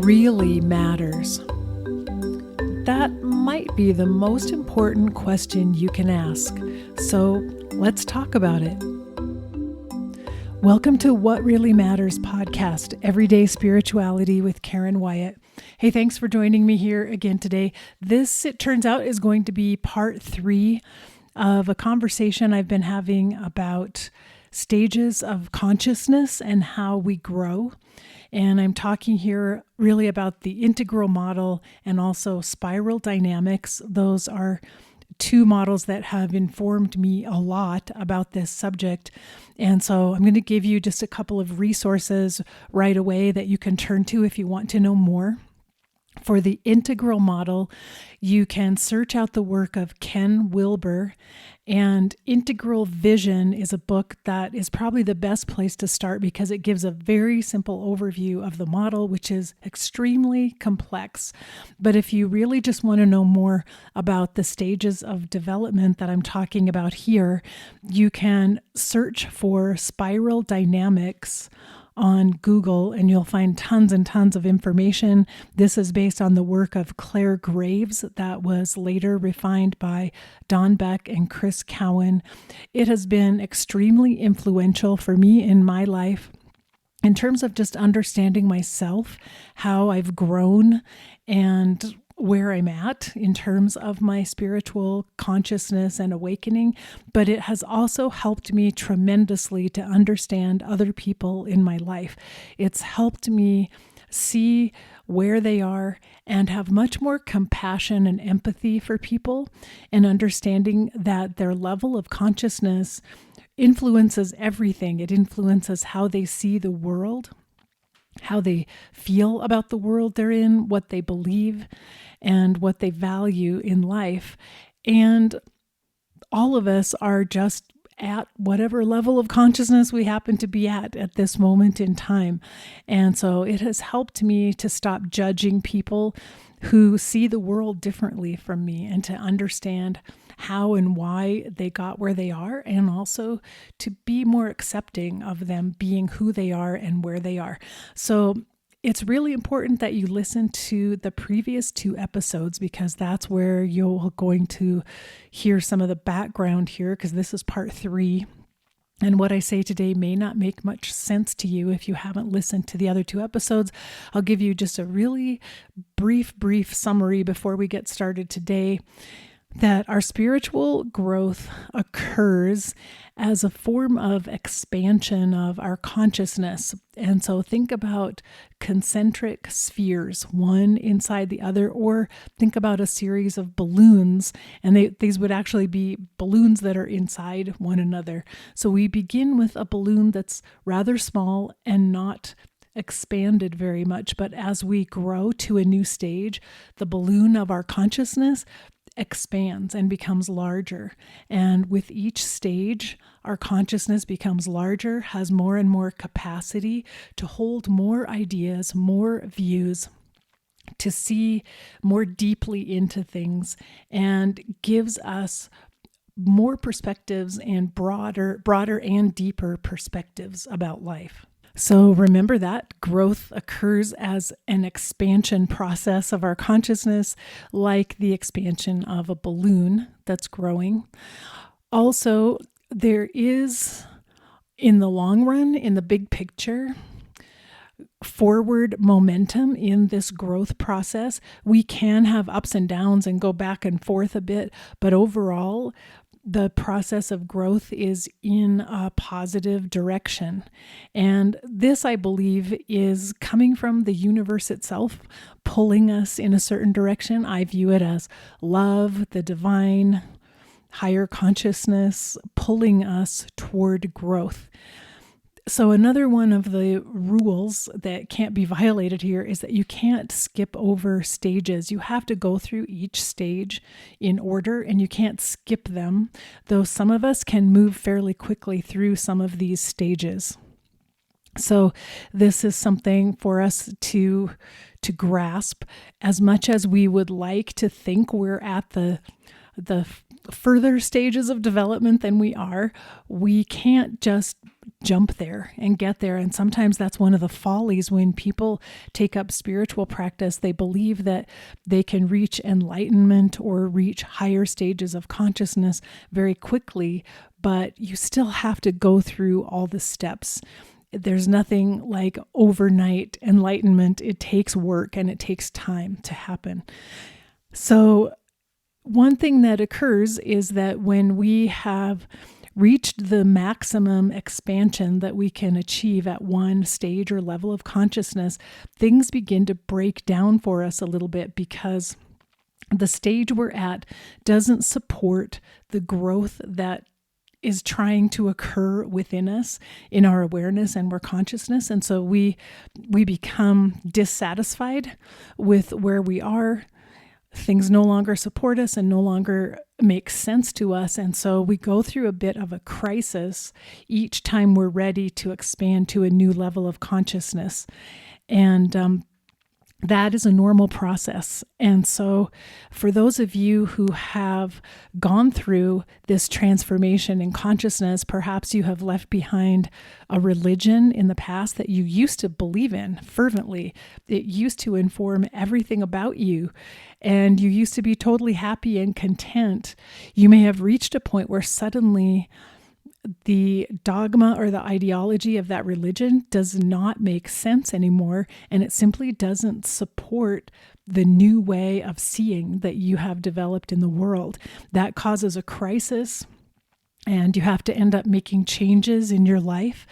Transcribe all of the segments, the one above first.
really matters? That might be the most important question you can ask. So let's talk about it. Welcome to What Really Matters podcast, Everyday Spirituality with Karen Wyatt. Hey, thanks for joining me here again today. This, it turns out, is going to be part 3 of a conversation I've been having about stages of consciousness and how we grow. And I'm talking here really about the integral model and also spiral dynamics. Those are two models that have informed me a lot about this subject. And so I'm going to give you just a couple of resources right away that you can turn to if you want to know more. For the integral model, you can search out the work of Ken Wilber, and Integral Vision is a book that is probably the best place to start because it gives a very simple overview of the model, which is extremely complex. But if you really just want to know more about the stages of development that I'm talking about here, you can search for spiral dynamics on Google, and you'll find tons and tons of information. This is based on the work of Claire Graves that was later refined by Beck and Cowan. It has been extremely influential for me in my life in terms of just understanding myself, how I've grown, and where I'm at in terms of my spiritual consciousness and awakening, but it has also helped me tremendously to understand other people in my life. It's helped me see where they are and have much more compassion and empathy for people, and understanding that their level of consciousness influences everything. It influences how they see the world, how they feel about the world they're in, what they believe, and what they value in life. And all of us are just at whatever level of consciousness we happen to be at this moment in time. And so it has helped me to stop judging people who see the world differently from me, and to understand how and why they got where they are, and also to be more accepting of them being who they are and where they are. So it's really important that you listen to the previous 2 episodes, because that's where you're going to hear some of the background here, because this is part 3. And what I say today may not make much sense to you if you haven't listened to the other 2 episodes. I'll give you just a really brief summary before we get started today, that our spiritual growth occurs as a form of expansion of our consciousness. And so think about concentric spheres, one inside the other, or think about a series of balloons, and these would actually be balloons that are inside one another. So we begin with a balloon that's rather small and not expanded very much, but as we grow to a new stage, the balloon of our consciousness expands and becomes larger. And with each stage, our consciousness becomes larger, has more and more capacity to hold more ideas, more views, to see more deeply into things, and gives us more perspectives and broader and deeper perspectives about life. So remember that growth occurs as an expansion process of our consciousness, like the expansion of a balloon that's growing. Also, there is, in the long run, in the big picture, forward momentum in this growth process. We can have ups and downs and go back and forth a bit, but overall, the process of growth is in a positive direction. And this, I believe, is coming from the universe itself, pulling us in a certain direction. I view it as love, the divine, higher consciousness, pulling us toward growth. So another one of the rules that can't be violated here is that you can't skip over stages. You have to go through each stage in order, and you can't skip them, though some of us can move fairly quickly through some of these stages. So this is something for us to grasp. As much as we would like to think we're at the further stages of development than we are, we can't just jump there and get there. And sometimes that's one of the follies when people take up spiritual practice. They believe that they can reach enlightenment or reach higher stages of consciousness very quickly, but you still have to go through all the steps. There's nothing like overnight enlightenment. It takes work and it takes time to happen. So one thing that occurs is that when we have reached the maximum expansion that we can achieve at one stage or level of consciousness, things begin to break down for us a little bit because the stage we're at doesn't support the growth that is trying to occur within us in our awareness and our consciousness. And so we become dissatisfied with where we are. Things no longer support us and no longer make sense to us. And so we go through a bit of a crisis each time we're ready to expand to a new level of consciousness. And that is a normal process. And so for those of you who have gone through this transformation in consciousness, perhaps you have left behind a religion in the past that you used to believe in fervently. It used to inform everything about you, and you used to be totally happy and content. You may have reached a point where suddenly the dogma or the ideology of that religion does not make sense anymore, and it simply doesn't support the new way of seeing that you have developed in the world. That causes a crisis, and you have to end up making changes in your life,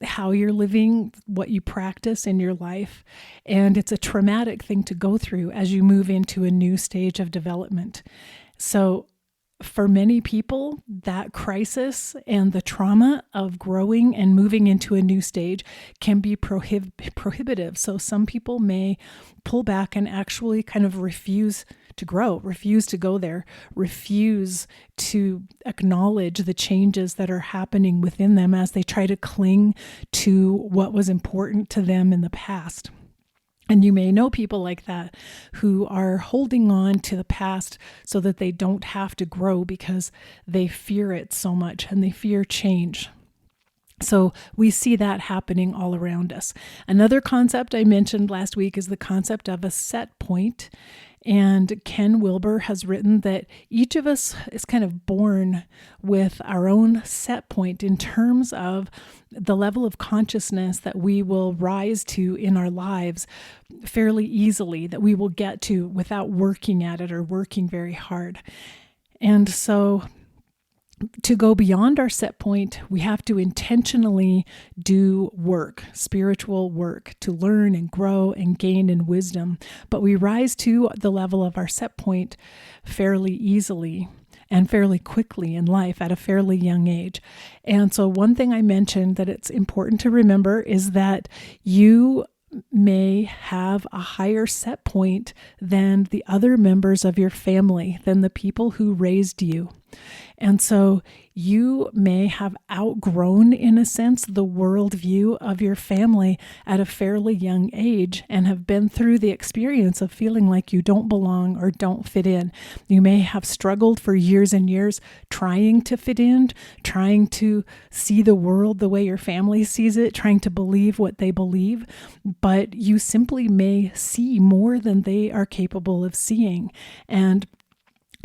how you're living, what you practice in your life. And it's a traumatic thing to go through as you move into a new stage of development. So for many people, that crisis and the trauma of growing and moving into a new stage can be prohibitive. So some people may pull back and actually kind of refuse to grow, refuse to go there, refuse to acknowledge the changes that are happening within them as they try to cling to what was important to them in the past. And you may know people like that who are holding on to the past so that they don't have to grow because they fear it so much and they fear change. So we see that happening all around us. Another concept I mentioned last week is the concept of a set point. And Ken Wilber has written that each of us is kind of born with our own set point in terms of the level of consciousness that we will rise to in our lives fairly easily, that we will get to without working at it or working very hard. And so to go beyond our set point, we have to intentionally do work, spiritual work, to learn and grow and gain in wisdom. But we rise to the level of our set point fairly easily and fairly quickly in life at a fairly young age. And so one thing I mentioned that it's important to remember is that you may have a higher set point than the other members of your family, than the people who raised you. And so you may have outgrown, in a sense, the worldview of your family at a fairly young age and have been through the experience of feeling like you don't belong or don't fit in. You may have struggled for years and years trying to fit in, trying to see the world the way your family sees it, trying to believe what they believe, but you simply may see more than they are capable of seeing. And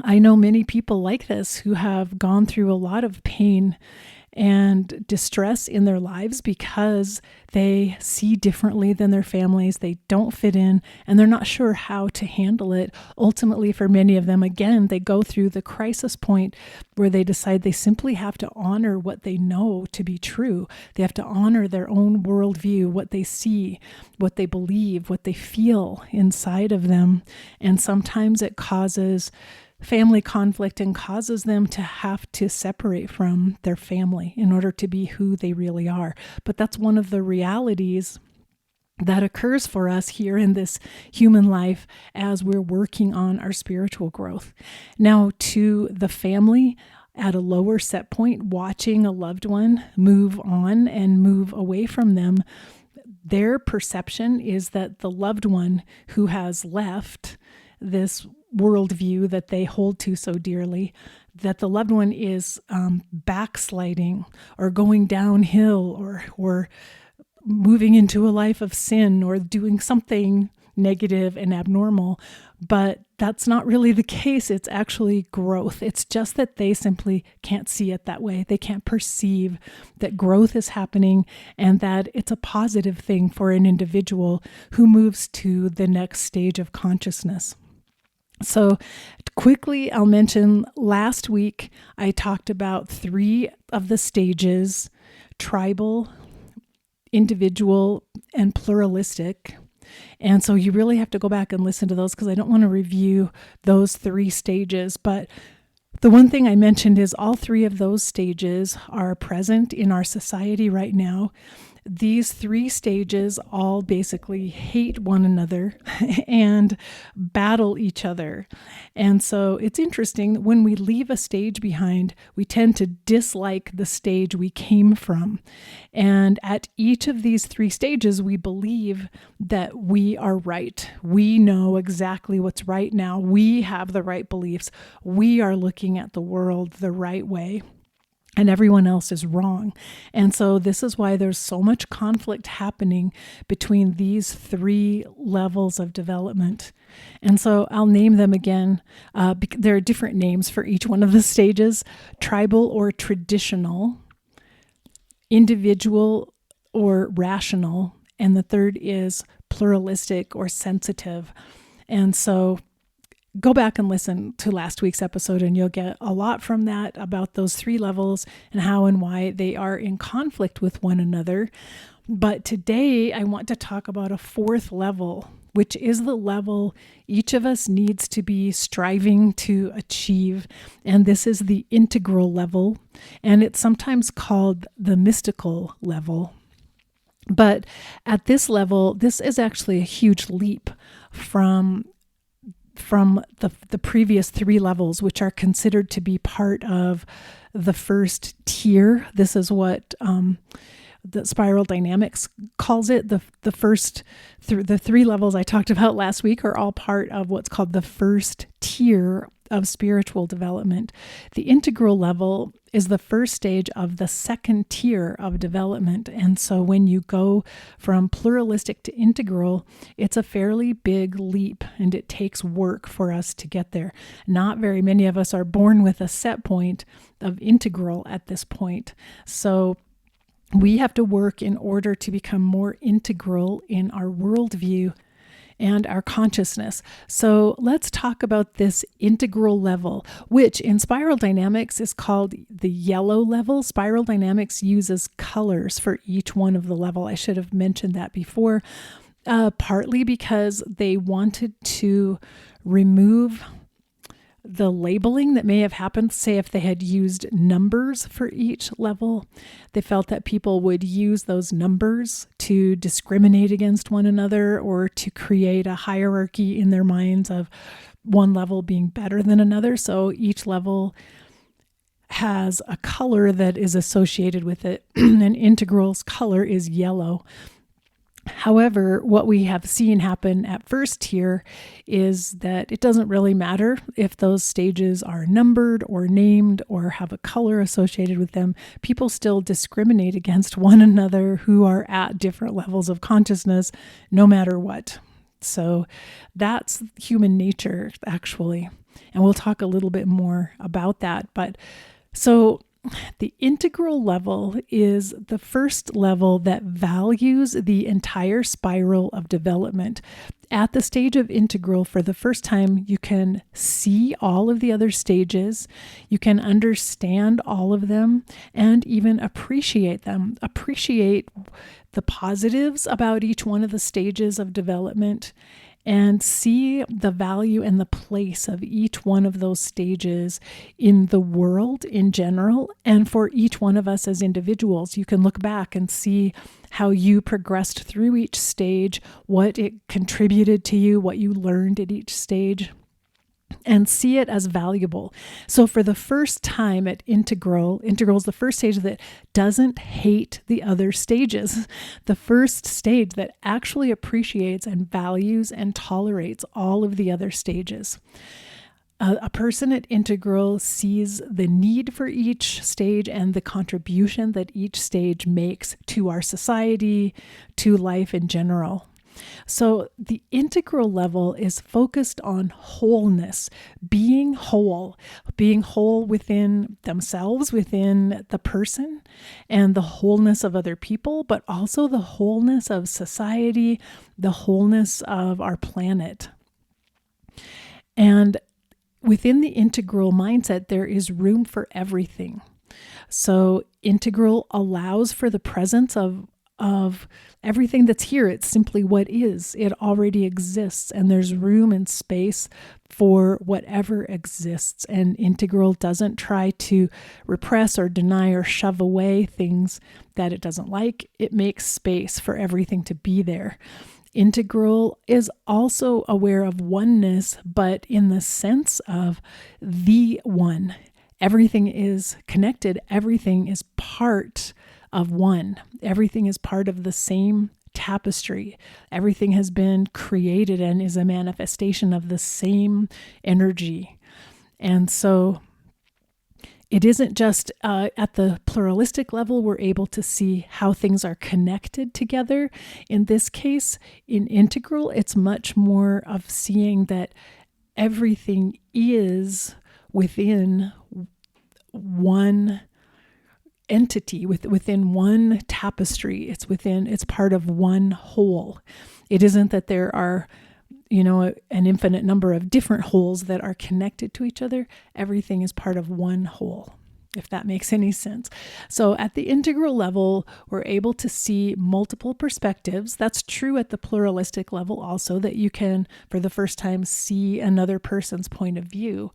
I know many people like this who have gone through a lot of pain and distress in their lives because they see differently than their families. They don't fit in and they're not sure how to handle it. Ultimately, for many of them, again, they go through the crisis point where they decide they simply have to honor what they know to be true. They have to honor their own worldview, what they see, what they believe, what they feel inside of them. And sometimes it causes family conflict and causes them to have to separate from their family in order to be who they really are. But that's one of the realities that occurs for us here in this human life as we're working on our spiritual growth. Now, to the family at a lower set point, watching a loved one move on and move away from them, their perception is that the loved one who has left this worldview that they hold to so dearly, that the loved one is backsliding or going downhill or moving into a life of sin or doing something negative and abnormal. But that's not really the case. It's actually growth. It's just that they simply can't see it that way. They can't perceive that growth is happening and that it's a positive thing for an individual who moves to the next stage of consciousness. So quickly, I'll mention last week, I talked about 3 of the stages: tribal, individual, and pluralistic. And so you really have to go back and listen to those because I don't want to review those 3 stages. But the one thing I mentioned is all 3 of those stages are present in our society right now. These 3 stages all basically hate one another and battle each other. And so it's interesting, when we leave a stage behind, we tend to dislike the stage we came from. And at each of these 3 stages, we believe that we are right. We know exactly what's right now. We have the right beliefs. We are looking at the world the right way. And everyone else is wrong. And so this is why there's so much conflict happening between these 3 levels of development. And so I'll name them again. There are different names for each one of the stages: tribal or traditional, individual or rational, and the third is pluralistic or sensitive. And so go back and listen to last week's episode and you'll get a lot from that about those 3 levels and how and why they are in conflict with one another. But today I want to talk about a 4th level, which is the level each of us needs to be striving to achieve. And this is the integral level, and it's sometimes called the mystical level. But at this level, this is actually a huge leap from the previous 3 levels, which are considered to be part of the first tier. This is what the spiral dynamics calls it. The first, the 3 levels I talked about last week are all part of what's called the first tier of spiritual development. The integral level is the first stage of the second tier of development. And so when you go from pluralistic to integral, it's a fairly big leap and it takes work for us to get there. Not very many of us are born with a set point of integral at this point. So we have to work in order to become more integral in our worldview and our consciousness. So let's talk about this integral level, which in spiral dynamics is called the yellow level. Spiral dynamics uses colors for each one of the level. I should have mentioned that before, partly because they wanted to remove the labeling that may have happened. Say if they had used numbers for each level, they felt that people would use those numbers to discriminate against one another or to create a hierarchy in their minds of one level being better than another. So each level has a color that is associated with it. And integral's color is yellow. However, what we have seen happen at first tier is that it doesn't really matter if those stages are numbered or named or have a color associated with them. People still discriminate against one another who are at different levels of consciousness, no matter what. So that's human nature, actually. And we'll talk a little bit more about that. But so the integral level is the first level that values the entire spiral of development. At the stage of integral, for the first time, you can see all of the other stages, you can understand all of them, and even appreciate them. Appreciate the positives about each one of the stages of development, and see the value and the place of each one of those stages in the world in general, and for each one of us as individuals. You can look back and see how you progressed through each stage, what it contributed to you, what you learned at each stage, and see it as valuable. So for the first time at integral is the first stage that doesn't hate the other stages. The first stage that actually appreciates and values and tolerates all of the other stages. A person at Integral sees the need for each stage and the contribution that each stage makes to our society, to life in general. So the integral level is focused on wholeness, being whole within themselves, within the person, and the wholeness of other people, but also the wholeness of society, the wholeness of our planet. And within the integral mindset, there is room for everything. So integral allows for the presence of everything that's here. It's simply what is. It already exists, and there's room and space for whatever exists. And integral doesn't try to repress or deny or shove away things that it doesn't like. It makes space for everything to be there. Integral is also aware of oneness, but in the sense of the one. Everything is connected. Everything is part of one. Everything is part of the same tapestry. Everything has been created and is a manifestation of the same energy. And so it isn't just at the pluralistic level we're able to see how things are connected together. In this case, in integral, it's much more of seeing that everything is within one entity, within one tapestry. It's part of one whole. It isn't that there are an infinite number of different wholes that are connected to each other. Everything is part of one whole, if that makes any sense. So at the integral level, we're able to see multiple perspectives. That's true at the pluralistic level also, that you can, for the first time, see another person's point of view.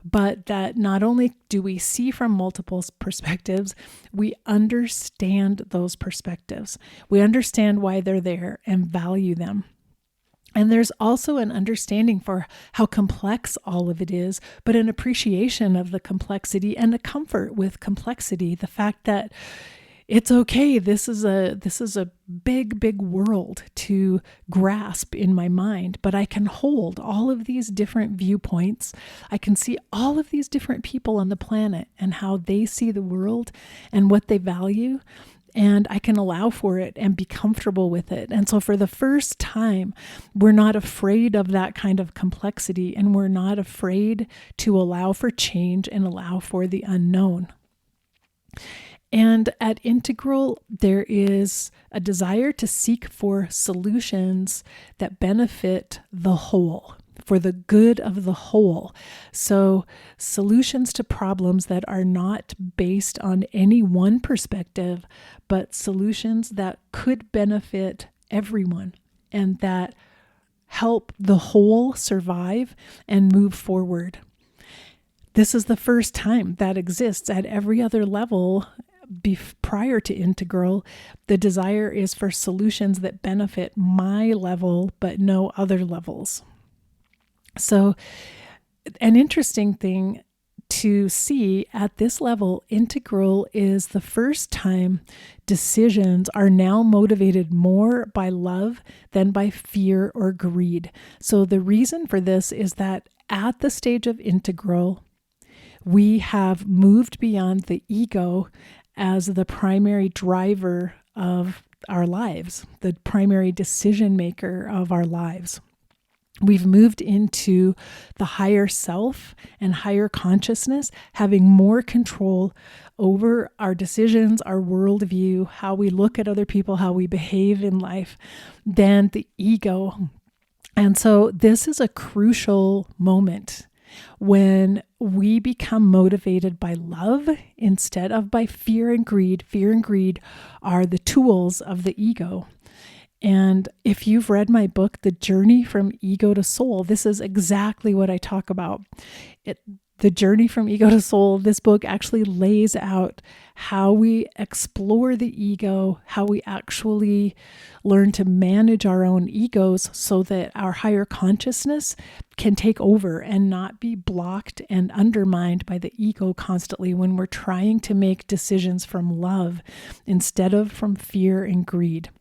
But that not only do we see from multiple perspectives, we understand those perspectives. We understand why they're there and value them. And there's also an understanding for how complex all of it is, but an appreciation of the complexity and a comfort with complexity. The fact that it's okay. This is a big, big world to grasp in my mind, but I can hold all of these different viewpoints. I can see all of these different people on the planet and how they see the world and what they value. And I can allow for it and be comfortable with it. And so for the first time, we're not afraid of that kind of complexity, and we're not afraid to allow for change and allow for the unknown. And at Integral, there is a desire to seek for solutions that benefit the whole, for the good of the whole. So solutions to problems that are not based on any one perspective, but solutions that could benefit everyone and that help the whole survive and move forward. This is the first time that exists. At every other level prior to Integral, the desire is for solutions that benefit my level, but no other levels. So an interesting thing to see at this level, Integral is the first time decisions are now motivated more by love than by fear or greed. So the reason for this is that at the stage of Integral, we have moved beyond the ego as the primary driver of our lives, the primary decision maker of our lives. We've moved into the higher self and higher consciousness, having more control over our decisions, our worldview, how we look at other people, how we behave in life, than the ego. And so this is a crucial moment when we become motivated by love instead of by fear and greed. Fear and greed are the tools of the ego. And if you've read my book, The Journey from Ego to Soul, this is exactly what I talk about. The Journey from Ego to Soul, this book actually lays out how we explore the ego, how we actually learn to manage our own egos so that our higher consciousness can take over and not be blocked and undermined by the ego constantly when we're trying to make decisions from love instead of from fear and greed.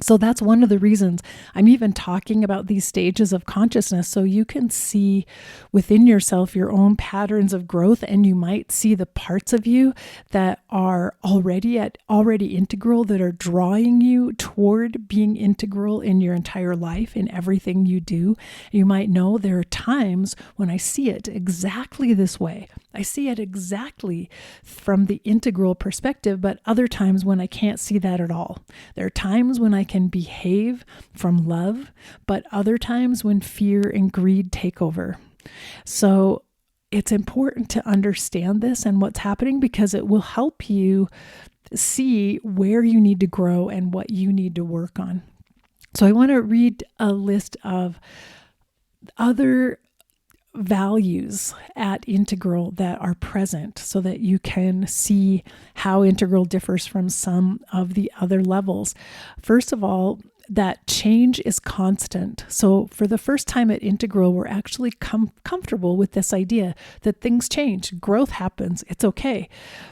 So that's one of the reasons I'm even talking about these stages of consciousness, so you can see within yourself your own patterns of growth, and you might see the parts of you that are already integral, that are drawing you toward being integral in your entire life, in everything you do. You might know there are times when I see it exactly this way. I see it exactly from the integral perspective, but other times when I can't see that at all. There are times when I can behave from love, but other times when fear and greed take over. So it's important to understand this and what's happening, because it will help you see where you need to grow and what you need to work on. So I want to read a list of other values at Integral that are present, so that you can see how Integral differs from some of the other levels. First of all, that change is constant. So for the first time at Integral, we're actually comfortable with this idea that things change, growth happens, it's okay.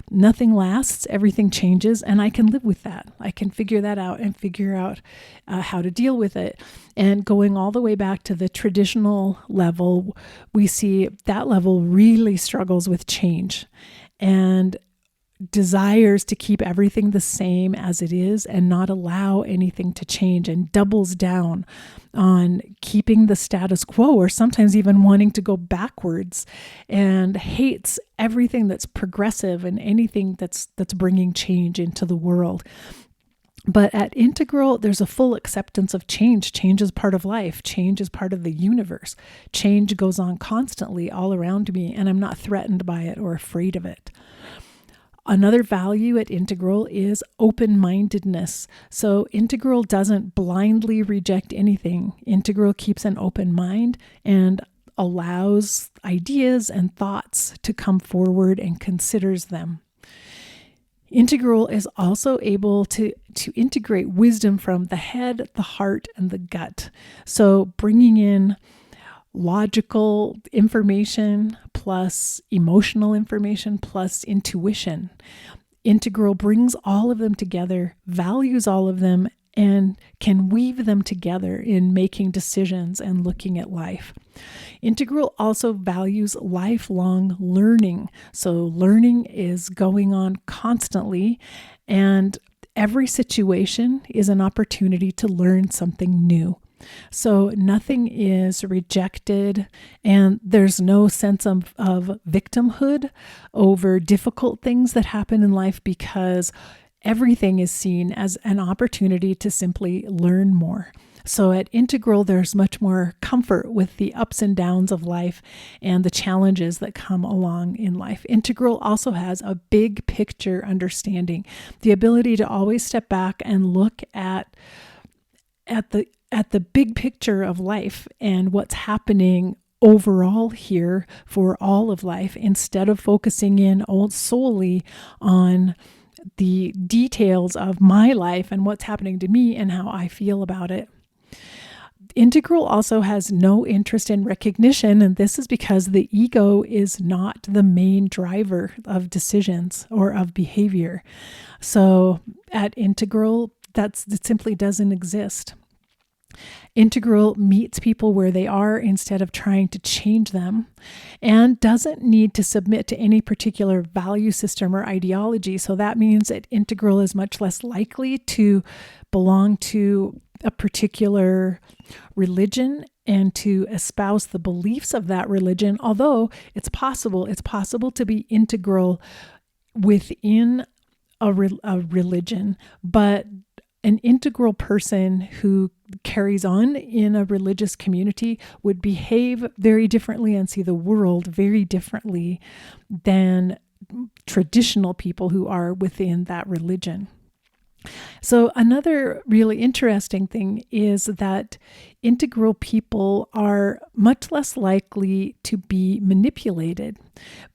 Nothing lasts, everything changes, and I can live with that. I can figure that out and figure out how to deal with it. And going all the way back to the traditional level, we see that level really struggles with change and desires to keep everything the same as it is and not allow anything to change, and doubles down on keeping the status quo, or sometimes even wanting to go backwards, and hates everything that's progressive and anything that's bringing change into the world. But at Integral, there's a full acceptance of change. Change is part of life. Change is part of the universe. Change goes on constantly all around me, and I'm not threatened by it or afraid of it. Another value at Integral is open-mindedness. So Integral doesn't blindly reject anything. Integral keeps an open mind and allows ideas and thoughts to come forward and considers them. Integral is also able to integrate wisdom from the head, the heart, and the gut. So bringing in logical information plus emotional information plus intuition. Integral brings all of them together, values all of them, and can weave them together in making decisions and looking at life. Integral also values lifelong learning. So learning is going on constantly, and every situation is an opportunity to learn something new. So nothing is rejected, and there's no sense of victimhood over difficult things that happen in life, because everything is seen as an opportunity to simply learn more. So at Integral, there's much more comfort with the ups and downs of life and the challenges that come along in life. Integral also has a big picture understanding, the ability to always step back and look at the big picture of life and what's happening overall here for all of life, instead of focusing in solely on the details of my life and what's happening to me and how I feel about it. Integral also has no interest in recognition, and this is because the ego is not the main driver of decisions or of behavior. So at Integral, it simply doesn't exist. Integral meets people where they are instead of trying to change them, and doesn't need to submit to any particular value system or ideology. So that means that Integral is much less likely to belong to a particular religion and to espouse the beliefs of that religion, although it's possible to be integral within a religion, but an integral person who carries on in a religious community would behave very differently and see the world very differently than traditional people who are within that religion. So another really interesting thing is that integral people are much less likely to be manipulated,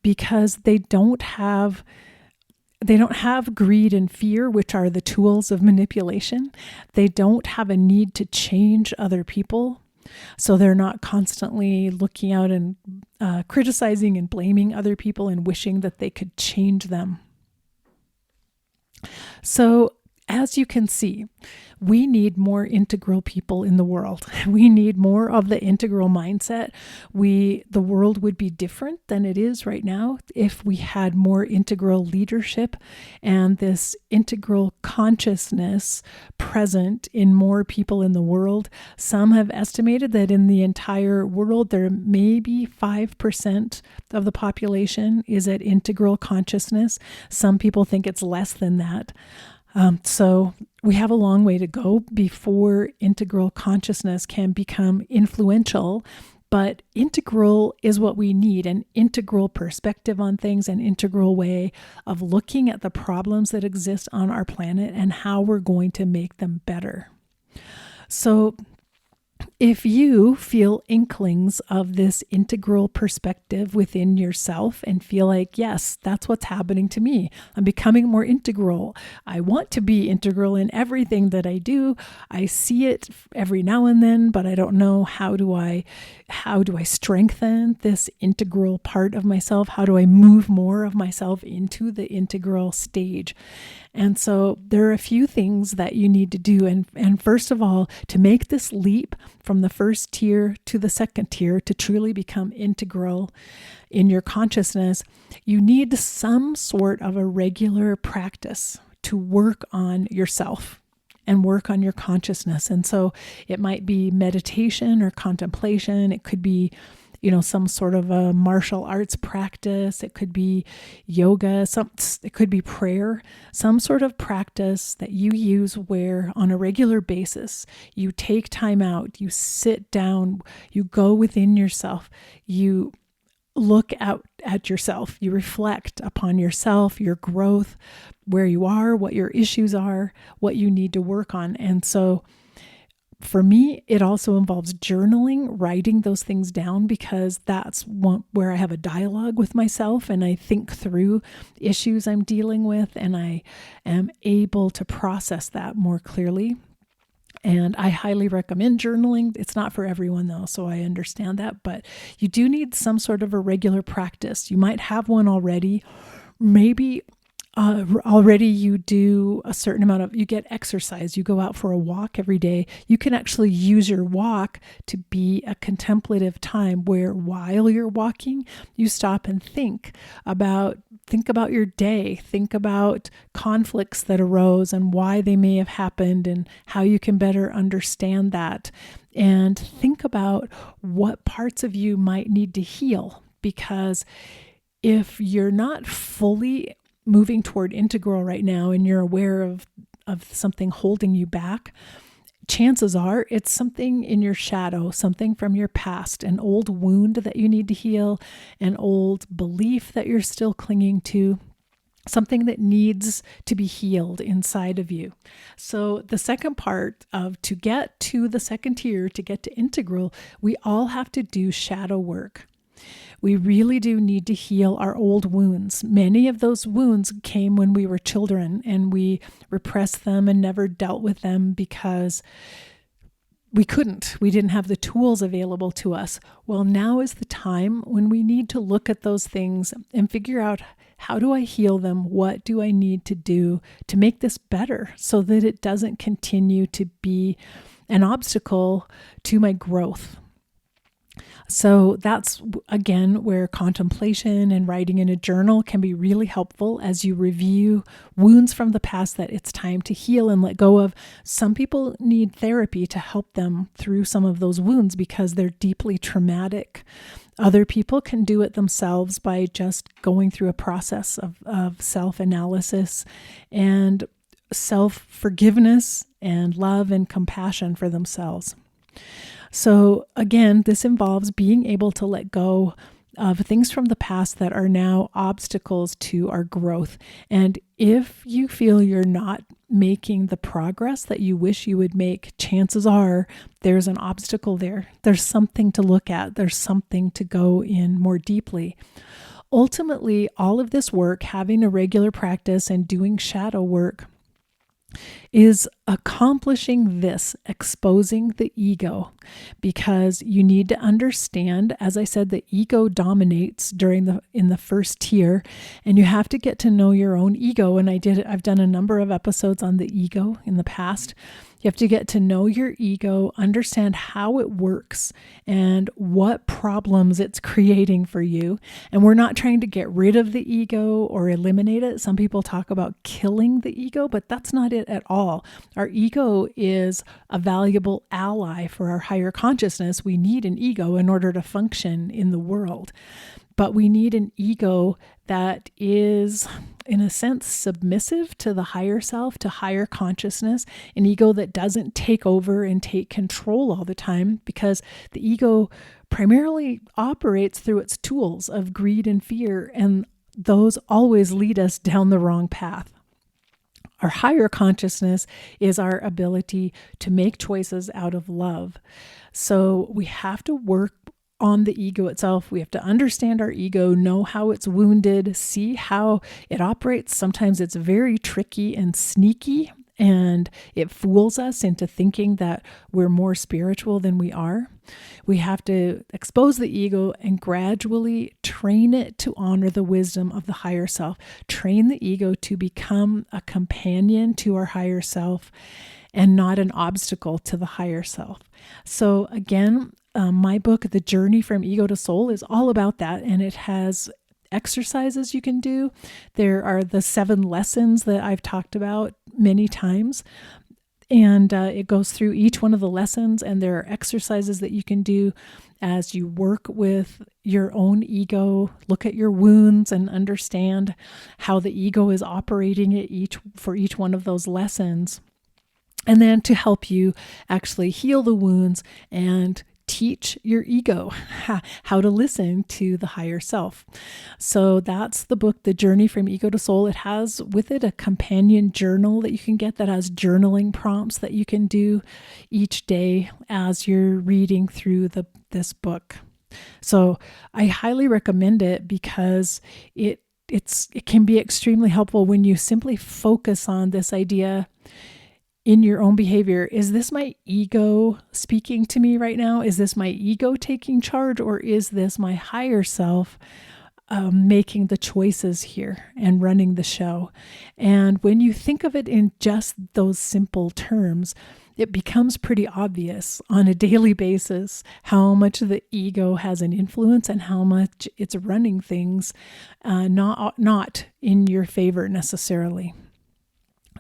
because they don't have greed and fear, which are the tools of manipulation. They don't have a need to change other people. So they're not constantly looking out and criticizing and blaming other people and wishing that they could change them. So as you can see, we need more integral people in the world. We need more of the integral mindset. The world would be different than it is right now if we had more integral leadership and this integral consciousness present in more people in the world. Some have estimated that in the entire world, there may be 5% of the population is at integral consciousness. Some people think it's less than that. So we have a long way to go before integral consciousness can become influential, but integral is what we need, an integral perspective on things, an integral way of looking at the problems that exist on our planet and how we're going to make them better. So if you feel inklings of this integral perspective within yourself and feel like, yes, that's what's happening to me. I'm becoming more integral. I want to be integral in everything that I do. I see it every now and then, but I don't know how do I strengthen this integral part of myself? How do I move more of myself into the integral stage? And so there are a few things that you need to do. And first of all, to make this leap from the first tier to the second tier to truly become integral in your consciousness, you need some sort of a regular practice to work on yourself and work on your consciousness. And so it might be meditation or contemplation. It could be some sort of a martial arts practice. It could be yoga. It could be prayer. Some sort of practice that you use where on a regular basis, you take time out, you sit down, you go within yourself, you look out at yourself, you reflect upon yourself, your growth, where you are, what your issues are, what you need to work on. And so for me, it also involves journaling, writing those things down, because that's where I have a dialogue with myself and I think through issues I'm dealing with and I am able to process that more clearly. And I highly recommend journaling. It's not for everyone though, so I understand that, but you do need some sort of a regular practice. You might have one already. Maybe already you do a certain amount you get exercise, you go out for a walk every day. You can actually use your walk to be a contemplative time where while you're walking, you stop and think about your day, think about conflicts that arose and why they may have happened and how you can better understand that. And think about what parts of you might need to heal, because if you're not fully moving toward integral right now and you're aware of something holding you back, chances are it's something in your shadow, something from your past, an old wound that you need to heal, an old belief that you're still clinging to, something that needs to be healed inside of you. So the second part to get to the second tier, to get to integral, we all have to do shadow work. We really do need to heal our old wounds. Many of those wounds came when we were children and we repressed them and never dealt with them because we couldn't. We didn't have the tools available to us. Well, now is the time when we need to look at those things and figure out, how do I heal them? What do I need to do to make this better so that it doesn't continue to be an obstacle to my growth? So that's, again, where contemplation and writing in a journal can be really helpful as you review wounds from the past that it's time to heal and let go of. Some people need therapy to help them through some of those wounds because they're deeply traumatic. Other people can do it themselves by just going through a process of self-analysis and self-forgiveness and love and compassion for themselves. So again, this involves being able to let go of things from the past that are now obstacles to our growth. And if you feel you're not making the progress that you wish you would make, chances are there's an obstacle there. There's something to look at. There's something to go in more deeply. Ultimately, all of this work, having a regular practice and doing shadow work, is accomplishing this, exposing the ego, because you need to understand, as I said, the ego dominates in the first tier, and you have to get to know your own ego. And I've done a number of episodes on the ego in the past. You have to get to know your ego, understand how it works and what problems it's creating for you. And we're not trying to get rid of the ego or eliminate it. Some people talk about killing the ego, but that's not it at all. Our ego is a valuable ally for our higher consciousness. We need an ego in order to function in the world. But we need an ego that is, in a sense, submissive to the higher self, to higher consciousness, an ego that doesn't take over and take control all the time, because the ego primarily operates through its tools of greed and fear, and those always lead us down the wrong path. Our higher consciousness is our ability to make choices out of love. So we have to work on the ego itself. We have to understand our ego, know how it's wounded, see how it operates. Sometimes it's very tricky and sneaky, and it fools us into thinking that we're more spiritual than we are. We have to expose the ego and gradually train it to honor the wisdom of the higher self. Train the ego to become a companion to our higher self and not an obstacle to the higher self. So again, my book, The Journey from Ego to Soul, is all about that, and it has exercises you can do. There are the 7 lessons that I've talked about many times, and it goes through each one of the lessons, and there are exercises that you can do as you work with your own ego, look at your wounds and understand how the ego is operating at for each one of those lessons, and then to help you actually heal the wounds and teach your ego how to listen to the higher self. So that's the book, The Journey from Ego to Soul. It has with it a companion journal that you can get that has journaling prompts that you can do each day as you're reading through this book. So I highly recommend it because it can be extremely helpful when you simply focus on this idea in your own behavior. Is this my ego speaking to me right now? Is this my ego taking charge, or is this my higher self making the choices here and running the show? And when you think of it in just those simple terms, it becomes pretty obvious on a daily basis how much the ego has an influence and how much it's running things not in your favor necessarily.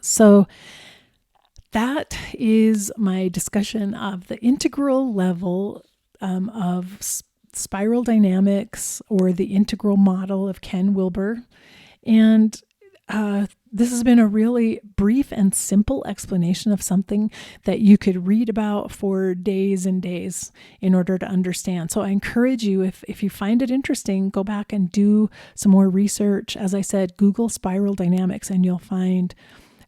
So that is my discussion of the integral level of spiral dynamics, or the integral model of Ken Wilber. And this has been a really brief and simple explanation of something that you could read about for days and days in order to understand. So I encourage you, if you find it interesting, go back and do some more research. As I said, Google spiral dynamics and you'll find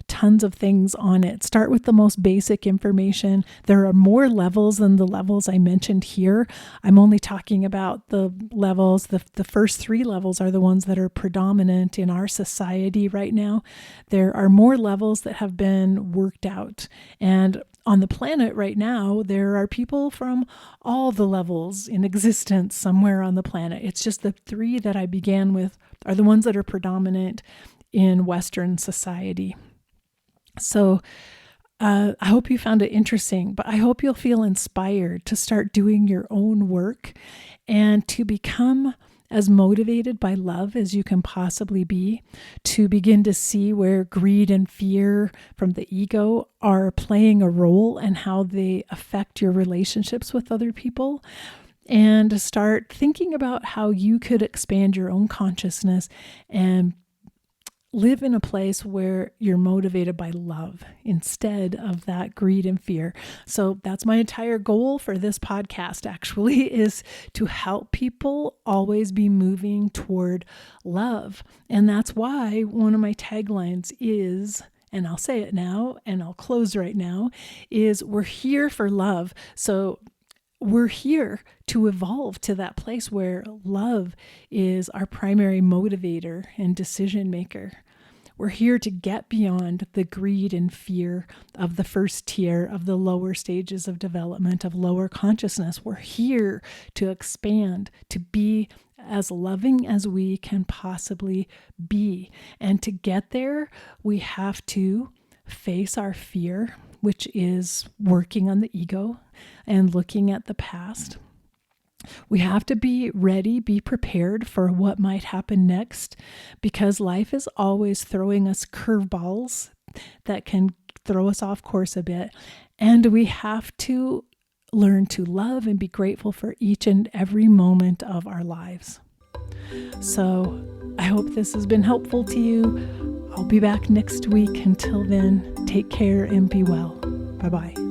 tons of things on it. Start with the most basic information. There are more levels than the levels I mentioned here. I'm only talking about the levels. The first 3 levels are the ones that are predominant in our society right now. There are more levels that have been worked out. And on the planet right now, there are people from all the levels in existence somewhere on the planet. It's just the 3 that I began with are the ones that are predominant in Western society. So I hope you found it interesting, but I hope you'll feel inspired to start doing your own work and to become as motivated by love as you can possibly be, to begin to see where greed and fear from the ego are playing a role and how they affect your relationships with other people, and to start thinking about how you could expand your own consciousness and live in a place where you're motivated by love instead of that greed and fear. So that's my entire goal for this podcast, actually, is to help people always be moving toward love. And that's why one of my taglines is, and I'll say it now and I'll close right now, is we're here for love. So we're here to evolve to that place where love is our primary motivator and decision maker. We're here to get beyond the greed and fear of the first tier of the lower stages of development of lower consciousness. We're here to expand, to be as loving as we can possibly be. And to get there, we have to face our fear, which is working on the ego and looking at the past. We have to be ready, be prepared for what might happen next, because life is always throwing us curveballs that can throw us off course a bit. And we have to learn to love and be grateful for each and every moment of our lives. So I hope this has been helpful to you. I'll be back next week. Until then, take care and be well. Bye-bye.